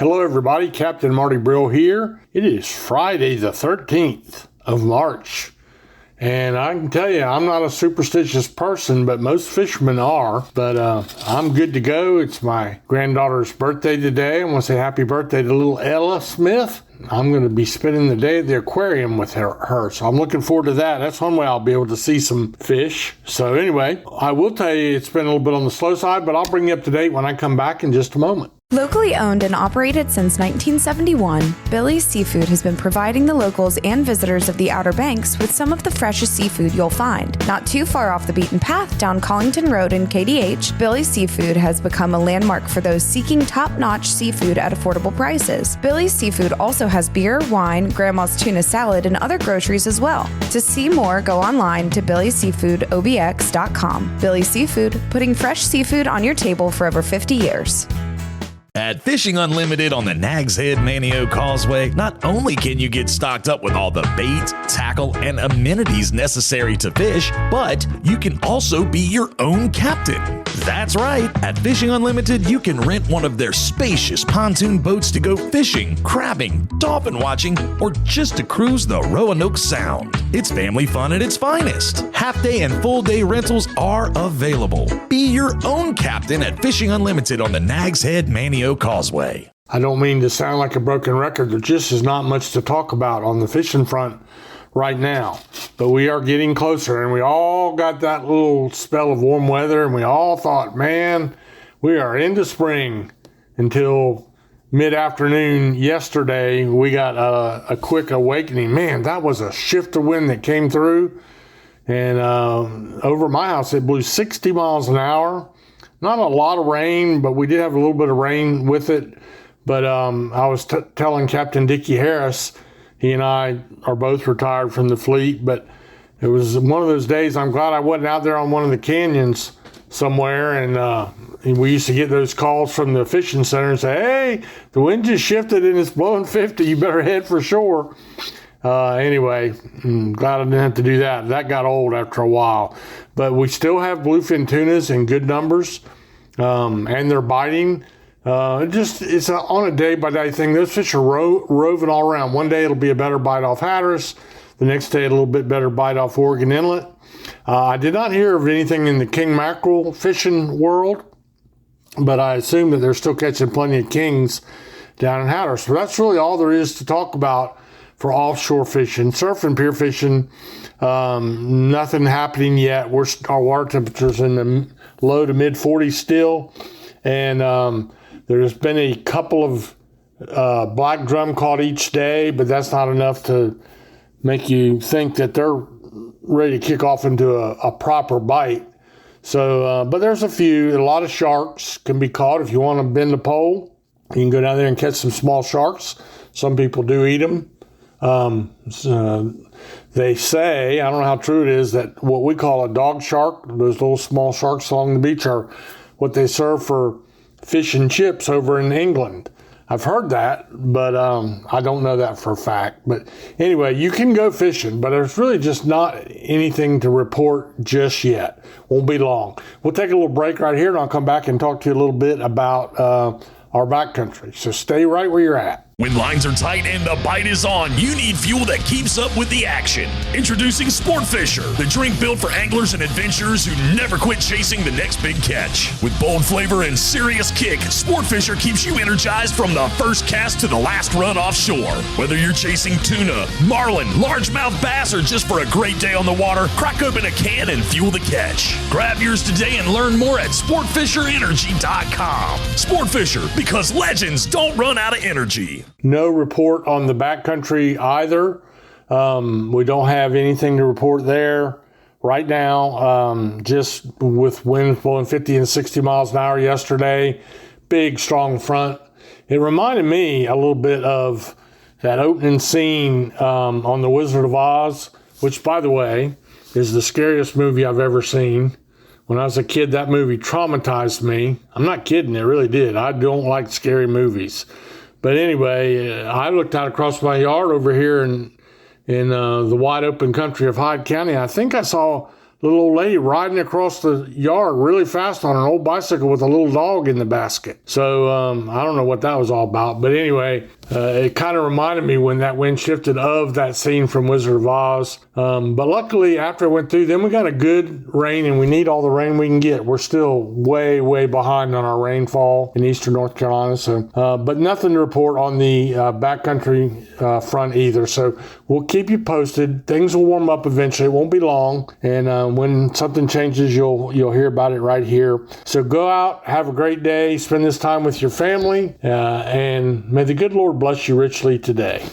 Hello everybody, Captain Marty Brill here. It is Friday the 13th of March. And I can tell you, I'm not a superstitious person, but most fishermen are. But I'm good to go. It's my granddaughter's birthday today. I want to say happy birthday to little Ella Smith. I'm going to be spending the day at the aquarium with her. So I'm looking forward to that. That's one way I'll be able to see some fish. So anyway, I will tell you it's been a little bit on the slow side, but I'll bring you up to date when I come back in just a moment. Locally owned and operated since 1971, Billy's Seafood has been providing the locals and visitors of the Outer Banks with some of the freshest seafood you'll find. Not too far off the beaten path down Collington Road in KDH, Billy's Seafood has become a landmark for those seeking top-notch seafood at affordable prices. Billy's Seafood also has beer, wine, grandma's tuna salad, and other groceries as well. To see more, go online to billyseafoodobx.com. Billy's Seafood, putting fresh seafood on your table for over 50 years. At Fishing Unlimited on the Nags Head Manteo Causeway, not only can you get stocked up with all the bait, tackle, and amenities necessary to fish, but you can also be your own captain. That's right. At Fishing Unlimited, you can rent one of their spacious pontoon boats to go fishing, crabbing, dolphin watching, or just to cruise the Roanoke Sound. It's family fun at its finest. Half-day and full-day rentals are available. Be your own captain at Fishing Unlimited on the Nags Head Manteo Causeway. I don't mean to sound like a broken record. There just is not much to talk about on the fishing front right now. But we are getting closer, and we all got that little spell of warm weather, and we all thought, man, we are into spring. Until mid-afternoon yesterday, we got a quick awakening. Man, that was a shift of wind that came through. And over my house, it blew 60 miles an hour. Not a lot of rain, but we did have a little bit of rain with it. But I was telling Captain Dickie Harris, he and I are both retired from the fleet, but it was one of those days I'm glad I wasn't out there on one of the canyons somewhere. And we used to get those calls from the fishing center and say, hey, the wind just shifted and it's blowing 50. You better head for shore. Anyway, I'm glad I didn't have to do that. That got old after a while. But we still have bluefin tunas in good numbers, and they're biting. It's on a day-by-day thing. Those fish are roving all around. One day it'll be a better bite off Hatteras. The next day a little bit better bite off Oregon Inlet. I did not hear of anything in the king mackerel fishing world, but I assume that they're still catching plenty of kings down in Hatteras. So that's really all there is to talk about for offshore fishing. Surf and pier fishing, nothing happening yet. Our water temperature's in the low to mid 40s still, and there's been a couple of black drum caught each day, but that's not enough to make you think that they're ready to kick off into a proper bite. So, but there's a few. A lot of sharks can be caught. If you want to bend the pole, you can go down there and catch some small sharks. Some people do eat them. They say, I don't know how true it is, that what we call a dog shark, those little small sharks along the beach, are what they serve for fish and chips over in England. I've heard that, but I don't know that for a fact. But anyway, you can go fishing, but there's really just not anything to report just yet. Won't be long. We'll take a little break right here, and I'll come back and talk to you a little bit about our backcountry. So stay right where you're at. When lines are tight and the bite is on, you need fuel that keeps up with the action. Introducing Sport Fisher, the drink built for anglers and adventurers who never quit chasing the next big catch. With bold flavor and serious kick, Sport Fisher keeps you energized from the first cast to the last run offshore. Whether you're chasing tuna, marlin, largemouth bass, or just for a great day on the water, crack open a can and fuel the catch. Grab yours today and learn more at sportfisherenergy.com. Sport Fisher, because legends don't run out of energy. No report on the backcountry either. We don't have anything to report there right now. Just with winds blowing 50 and 60 miles an hour yesterday, big strong front. It reminded me a little bit of that opening scene on The Wizard of Oz, which, by the way, is the scariest movie I've ever seen. When I was a kid, that movie traumatized me. I'm not kidding, it really did. I don't like scary movies. But anyway, I looked out across my yard over here in the wide open country of Hyde County. I think I saw little old lady riding across the yard really fast on an old bicycle with a little dog in the basket. So I don't know what that was all about. But anyway, it kind of reminded me when that wind shifted of that scene from Wizard of Oz. But luckily, after it went through, then we got a good rain, and we need all the rain we can get. We're still way, way behind on our rainfall in eastern North Carolina. So, but nothing to report on the backcountry front either. So we'll keep you posted. Things will warm up eventually. It won't be long. And when something changes, you'll hear about it right here. So go out, have a great day, spend this time with your family, and may the good Lord bless you richly today.